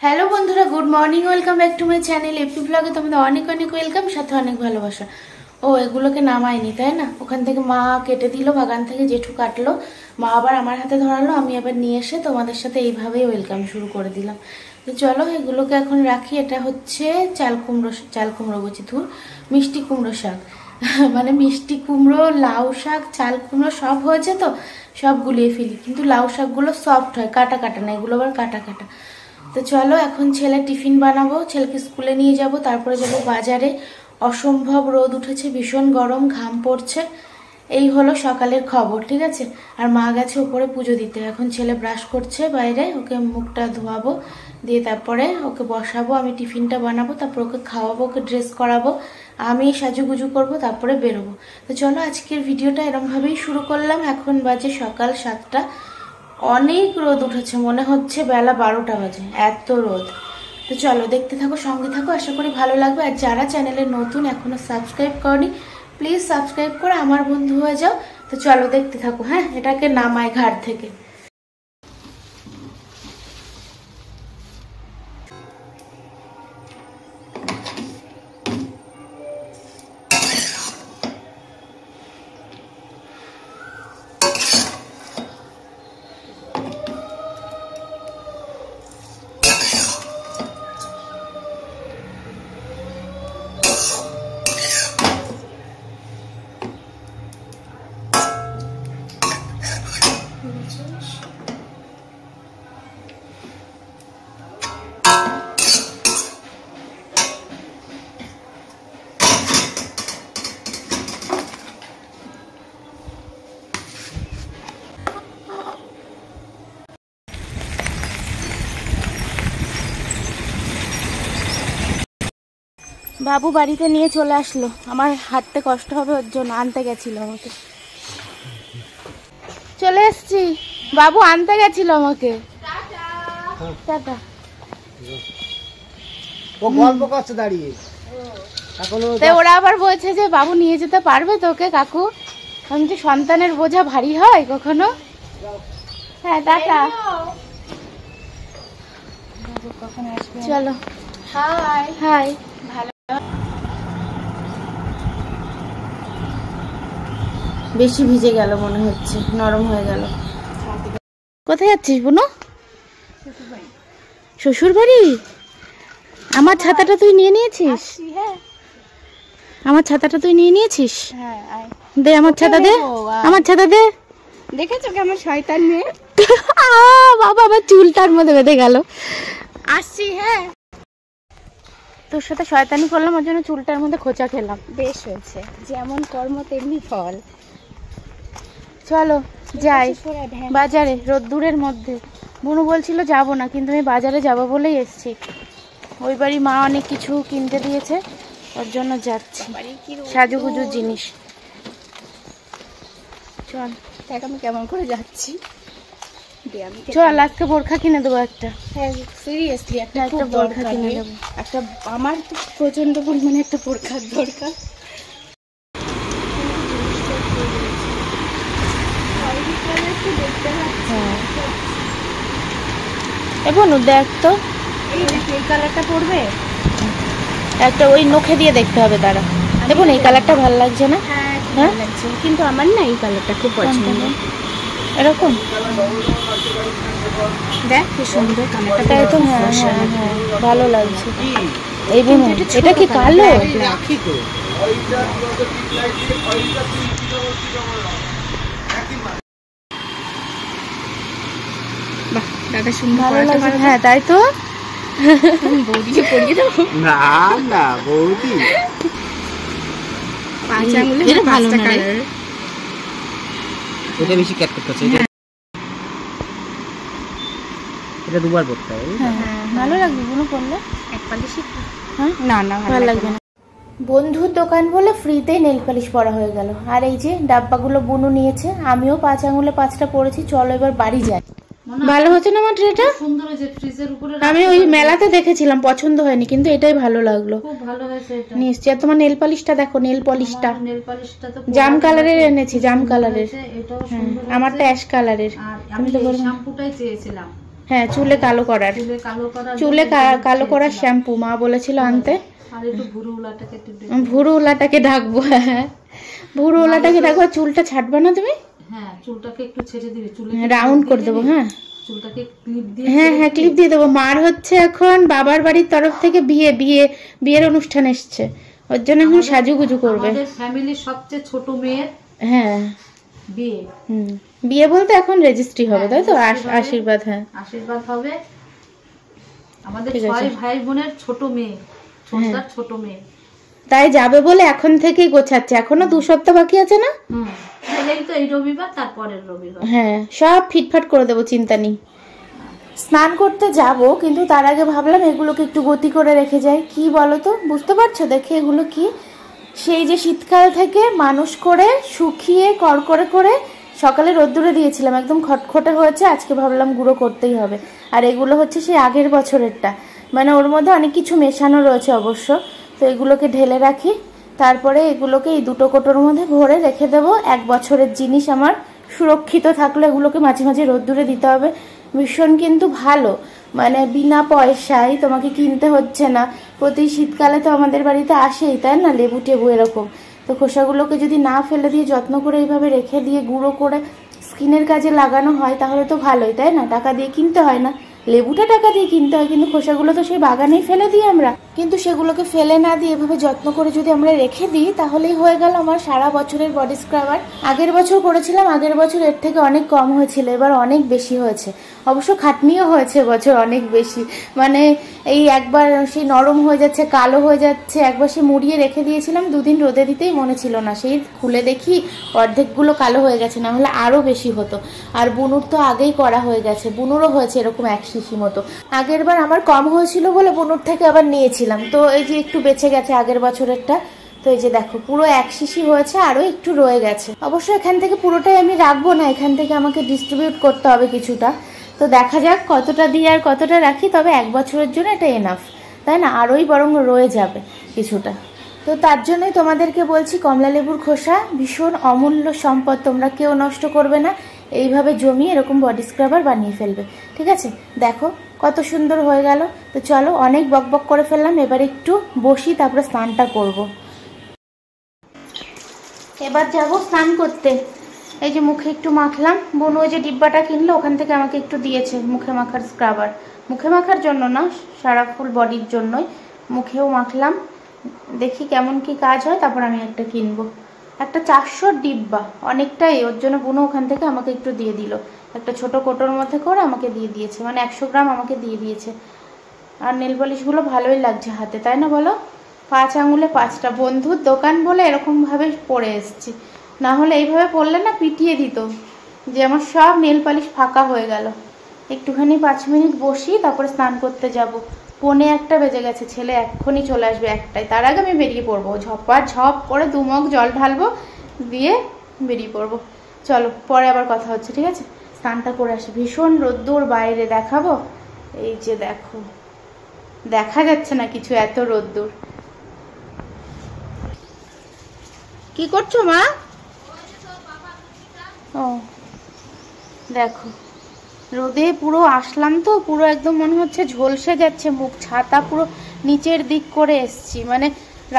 Hello বন্ধুরা, good morning, welcome back to my channel AP ব্লগে। তোমাদের অনেক অনেক ওয়েলকাম, সাথে অনেক ভালোবাসা। ও এগুলোকে নামায়নি তাই না? ওখান থেকে মা কেটে দিল, বাগান থেকে জেঠু কাটলো, মা আবার আমার হাতে ধরালো, আমি আবার নিয়ে এসে তোমাদের সাথে এইভাবেই ওয়েলকাম শুরু করে দিলাম। তো চলো এগুলোকে এখন রাখি। এটা হচ্ছে চাল কুমড়ো বলছি, ধুর, মিষ্টি কুমড়ো শাক মানে মিষ্টি কুমড়ো, লাউ শাক, চাল কুমড়ো সব হয়েছে, তো সব গুলিয়ে ফেলি, কিন্তু লাউ শাকগুলো সফট হয়, কাটা কাটা না, এগুলো আবার কাটা কাটা। তো চলো এখন ছেলে টিফিন বানাবো, ছেলেকে স্কুলে নিয়ে যাব, তারপরে যাব বাজারে। অসম্ভব রোদ উঠেছে, ভীষণ গরম, ঘাম পড়ছে। এই হলো সকালের খবর, ঠিক আছে। আর মা গেছে ওপরে পুজো দিতে। এখন ছেলে ব্রাশ করছে বাইরে, ওকে মুখটা ধোয়াবো, দিয়ে তারপরে ওকে বসাবো, আমি টিফিনটা বানাবো, তারপর ওকে খাওয়াবো, ওকে ড্রেস করাবো, আমি সাজুগুজু করবো, তারপরে বেরোবো। তো চলো আজকের ভিডিওটা এরমভাবেই শুরু করলাম। এখন বাজে সকাল 7টা। অনেক রোদ উঠেছে, মনে হচ্ছে বেলা 12টা বাজে, এত রোদ। তো চলো দেখতে থাকো, সঙ্গে থাকো, আশা করি ভালো লাগবে। আর যারা চ্যানেলে নতুন, এখনো সাবস্ক্রাইব করনি, প্লিজ সাবস্ক্রাইব করে আমার বন্ধু হয়ে যাও। তো চলো দেখতে থাকো। হ্যাঁ, এটাকে নামাই ঘাট থেকে। বাবু বাড়িতে নিয়ে চলে আসলো, আমার হাঁটতে কষ্ট হবে, ওর জন্য আনতে গেছিল আমাকে। চলে এসছি, বাবু আনতে গেছিল আমাকে। টাটা। ও গল্প করছে দাঁড়িয়ে। ওরা আবার বলছে যে বাবু নিয়ে যেতে পারবে তোকে কাকু। আমি যে সন্তানের বোঝা ভারী হয় কখনো। হ্যাঁ টাটা। কখন আসবে? চলো। High high. ভালো। বেশি ভিজে গেল মনে হচ্ছে, নরম হয়ে গেল। কোথায় যাচ্ছিস বুনু? শ্বশুর বাড়ি? আমার ছাতাটা তুই নিয়ে নিয়েছিস? আমার ছাতাটা তুই নিয়ে নিয়েছিস? দে আমার ছাতা, দে আমার ছাতা, দে। দেখেছো কেমন শয়তান মেয়ে। বাবা আমার চুলটার মধ্যে বেঁধে গেল। আসছি। হ্যাঁ, তোর সাথে শয়তানি করলাম, ওর জন্য চুলটার মধ্যে খোঁচা খেলাম। বেশ হয়েছে, যেমন কর্ম তেমনি ফল। চলো যাই বাজারে, রোদ্দুরের মধ্যে। বুনু বলছিল যাব না, কিন্তু আমি বাজারে যাব বলেই এসছি। ওই বাড়ি মা অনেক কিছু কিনতে দিয়েছে, ওর জন্য যাচ্ছি, সাজুগুজুর জিনিস। চল দেখ আমি কেমন করে যাচ্ছি। চল আজকে বোরখা কিনে দেবো একটা। হ্যাঁ সিরিয়াসলি একটা বোরখা কিনে দেবো একটা। আমার তো প্রচন্ড পরিমাণে একটা বোরখার দরকার। এবং দেখ তো এই কালারটা পড়বে, একটা ওই নখে দিয়ে দেখতে হবে তারা। দেখুন এই কালারটা ভালো লাগছে না? হ্যাঁ লাগছে, কিন্তু আমার না এই কালারটা খুব পছন্দ। এরকম দেখ কি সুন্দর কালারটা, তাই তো? হ্যাঁ হ্যাঁ হ্যাঁ ভালো লাগছে। এই বোন এটা কি কালো? বাহ দাদা সুন্দর, ভালো লাগছে। হ্যাঁ তাই তো। বৌদিকে পরিয়ে দেবো? না না বৌদি, 5 আঙ্গুলে 5টা কালার। এটা বেশি ক্যাট করতেছে, এটা দুবার পড়তে হবে। হ্যাঁ ভালো লাগবে বুনু পরলে, এক পালিশই। হ্যাঁ না না ভালো লাগবে না। বন্ধুর দোকান বলে ফ্রিতেই নেল পালিশ পরা হয়ে গেল। আর এই যে ডাব্বাগুলো বুনু নিয়েছে, আমিও 5 আঙ্গুলে 5টা পরেছি। চলো এবার বাড়ি যাই। ভালো হচ্ছে না আমার ট্রেটা? সুন্দর হয়েছে, ফ্রিজের উপরে আমি ওই মেলাতে দেখেছিলাম, পছন্দ হয়নি, কিন্তু এটাই ভালো লাগলো, খুব ভালো হয়েছে এটা। নিশ্চয়ই। আর তোমার নেল পলিশটা দেখো, নেল পলিশটা তো জাম কালারের এনেছি, জাম কালারের। এটাও সুন্দর, আমারটা অ্যাশ কালারের। আমি তো শ্যাম্পুটাই চেয়েছিলাম। হ্যাঁ চুলে কালো করার, চুলে কালো করার শ্যাম্পু মা বলেছিল আনতে। ভুরুওয়ালাটাকে ডাকবো, হ্যাঁ ভুরুওয়ালাটাকে ডাকবো। চুলটা ছাড়বে না তুমি? হ্যাঁ চুলটাকে একটু ছেড়ে দিবে, চুলে রাউন্ড করে দেবো। হ্যাঁ চুলটাকে ক্লিপ দিয়ে, হ্যাঁ হ্যাঁ ক্লিপ দিয়ে দেবো। মার হচ্ছে এখন বাবার বাড়ির তরফ থেকে বিয়ের অনুষ্ঠান এসছে, ওর জন্য এখন সাজুগুজু করবে। আমাদের ফ্যামিলির সবচেয়ে ছোট মেয়ের হ্যাঁ বিয়ে। বিয়ে বলতে এখন রেজিস্ট্রি হবে, তাই তো? আশীর্বাদ, হ্যাঁ আশীর্বাদ হবে। আমাদের 6 ভাই বোনের ছোট মেয়ে, ছোট মেয়ে, তাই যাবে বলে এখন থেকেই গোছাচ্ছে। এখনো 2 সপ্তাহ বাকি আছে না? এই তো এই রবিবার, তারপরের রবিবার। হ্যাঁ সব ফিটফাট করে দেবো, চিন্তা নেই। স্নান করতে যাব, কিন্তু তার আগে ভাবলাম এগুলোকে একটু গতি করে রেখে যাই। কি বলো তো, বুঝতে পারছো দেখে এগুলো কি? সেই যে শীতকাল থেকে মানুষ করে শুকিয়ে কড়কড়ে করে সকালে রোদ্দুরে দিয়েছিলাম, একদম খটখটে হয়েছে। আজকে ভাবলাম গুঁড়ো করতেই হবে। আর এগুলো হচ্ছে সেই আগের বছরেরটা, মানে ওর মধ্যে অনেক কিছু মেশানো রয়েছে অবশ্য। তো এগুলোকে ঢেলে রাখি, তারপরে এগুলোকে এই 2টো কোটোর মধ্যে ভরে রেখে দেবো। 1 বছরের জিনিস আমার সুরক্ষিত থাকলে এগুলোকে মাঝে মাঝে রোদ্দুরে দিতে হবে। ভীষণ কিন্তু ভালো, মানে বিনা পয়সায় তোমাকে কিনতে হচ্ছে না। প্রতি শীতকালে তো আমাদের বাড়িতে আসেই, তাই না, লেবু টেবু এরকম। তো খোসাগুলোকে যদি না ফেলে দিয়ে যত্ন করে এইভাবে রেখে দিয়ে গুঁড়ো করে স্কিনের কাজে লাগানো হয় তাহলে তো ভালোই, তাই না? টাকা দিয়ে কিনতে হয় না। লেবুটা টাকা দিয়ে কিনতে হয়, কিন্তু খোসাগুলো তো সেই বাগানেই ফেলে দিই আমরা। কিন্তু সেগুলোকে ফেলে না দিয়ে এভাবে যত্ন করে যদি আমরা রেখে দিই তাহলেই হয়ে গেল আমার সারা বছরের বডি স্ক্রাবার। আগের বছর করেছিলাম, আগের বছর এর থেকে অনেক কম হয়েছিল, এবার অনেক বেশি হয়েছে। অবশ্য খাটনিও হয়েছে বছর অনেক বেশি, মানে এই একবার সেই নরম হয়ে যাচ্ছে, কালো হয়ে যাচ্ছে। একবার সে মুড়িয়ে রেখে দিয়েছিলাম, 2 দিন রোদে দিতেই মনে ছিল না, সেই খুলে দেখি অর্ধেকগুলো কালো হয়ে গেছে, না হলে আরও বেশি হতো। আর বুনুর তো আগেই করা হয়ে গেছে, বুনুরও হয়েছে এরকম 1 শিশি মতো। আগের বার আমার কম হয়েছিল বলে বুনুর থেকে আবার নিয়েছিলাম, তো এই যে একটু বেঁচে গেছে আগের বছরেরটা। তো এই যে দেখো পুরো 1 শিশি হয়েছে, আরও একটু রয়ে গেছে। অবশ্য এখান থেকে পুরোটাই আমি রাখবো না, এখান থেকে আমাকে ডিস্ট্রিবিউট করতে হবে কিছুটা। তো দেখা যাক কতটা দিই আর কতটা রাখি, তবে 1 বছরের জন্য এটা এনাফ, তাই না? আরোই বরং রয়ে যাবে কিছুটা। তো তার জন্যই তোমাদেরকে বলছি, কমলা লেবুর খোসা ভীষণ অমূল্য সম্পদ, তোমরা কেউ নষ্ট করবে না। এইভাবে জমিয়ে এরকম বডি স্ক্রাবার বানিয়ে ফেলবে, ঠিক আছে? দেখো কত সুন্দর হয়ে গেল। তো চলো, অনেক বকবক করে ফেললাম, এবার একটু বসি, তারপরে স্নানটা করব। এবার যাব স্নান করতে। এই যে মুখে একটু মাখলাম, বোন ওই যে ডিব্বাটা কিনলো ওখান থেকে আমাকে একটু দিয়েছে মুখে মাখার স্ক্রাবার। মুখে মাখার জন্য না, সারা ফুল বডির জন্যই। মুখেও মাখলাম, দেখি কেমন কি কাজ হয়, তারপর আমি একটা কিনবো। একটা 400 ডিব্বা, অনেকটাই। ওর জন্য বোনও ওখান থেকে আমাকে একটু দিয়ে দিল, একটা ছোট কোটোর মধ্যে করে আমাকে দিয়ে দিয়েছে, মানে 100 গ্রাম আমাকে দিয়ে দিয়েছে। আর নেল পলিশগুলো ভালোই লাগছে হাতে, তাই না বলো? 5 আঙুলে 5টা। বন্ধুর দোকান বলে এরকমভাবে পরে এসছি, না হলে এইভাবে পড়লে না পিটিয়ে দিত, যে আমার সব নেল পালিশ ফাঁকা হয়ে গেল। একটুখানি 5 মিনিট বসি, তারপরে স্নান করতে যাব। 1:45 বেজে গেছে, ছেলে এক্ষুনি চলে আসবে 1টায়। তার আগে আমি বেরিয়ে পড়বো, ঝপ করে 2 মগ জল ঢালবো, দিয়ে বেরিয়ে পড়বো। চলো পরে আবার কথা হচ্ছে, ঠিক আছে? স্নানটা করে আসি। ভীষণ রোদ্দুর বাইরে, দেখাবো? এই যে দেখো, দেখা যাচ্ছে না কিছু, এত রোদ্দুর। কি করছো মা? ও দেখো, রোদে পুরো আসলাম তো, পুরো একদম মনে হচ্ছে ঝলসে যাচ্ছে মুখ। ছাতা পুরো নিচের দিক করে এসছি, মানে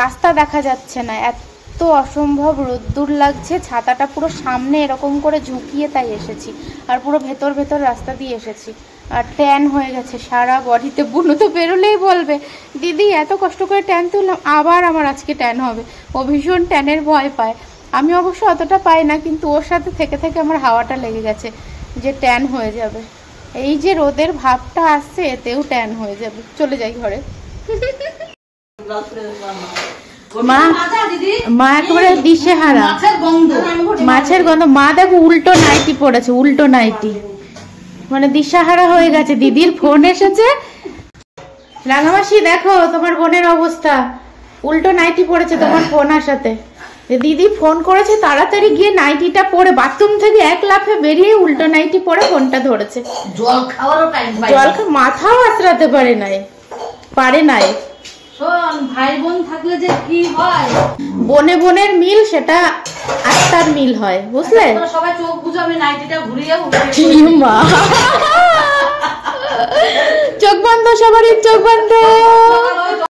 রাস্তা দেখা যাচ্ছে না, এত অসম্ভব রোদ্দুর লাগছে। ছাতাটা পুরো সামনে এরকম করে ঝুঁকিয়ে তাই এসেছি, আর পুরো ভেতর ভেতর রাস্তা দিয়ে এসেছি। আর ট্যান হয়ে গেছে সারা বডিতে। বুনু তো বেরোলেই বলবে, দিদি এত কষ্ট করে ট্যান তুললাম, আবার আমার আজকে ট্যান হবে। ও ভীষণ ট্যানের ভয় পায়, আমি অবশ্য অতটা পাই না, কিন্তু ওর সাথে থেকে থেকে আমার হাওয়াটা লেগে গেছে যে ট্যান হয়ে যাবে। এই যে রোদের ভাবটা আসছে, এতেও ট্যান হয়ে যাবে। চলে যাই ঘরে। মা একেবারে দিশেহারা, মাছের গন্ধ। মা দেখো উল্টো নাইটি পড়েছে, উল্টো নাইটি, মানে দিশাহারা হয়ে গেছে। দিদির ফোন এসেছে, রাঙামাসি দেখো তোমার বোনের অবস্থা, উল্টো নাইটি পড়েছে তোমার ফোন আসাতে। দিদি ফোন করেছে, তাড়াতাড়ি গিয়ে নাইটিটা পরে বাথরুম থেকে 1 লাফে বেরিয়ে উল্টো নাইটি পরে ফোনটা ধরেছে। জল খাওয়ারও টাইম পাই, জল মাথাও আঁচড়াতে পারে নাই। শোন, ভাই বোন থাকলে যে কি হয়, বনে বোনের মিল, সেটা আত্মার মিল হয়, বুঝলে? সবাই চোখ বুঝে আমি নাইটিটা ঘুরিয়ে মা চোখ বন্ধ, সবারই চোখ বন্ধ।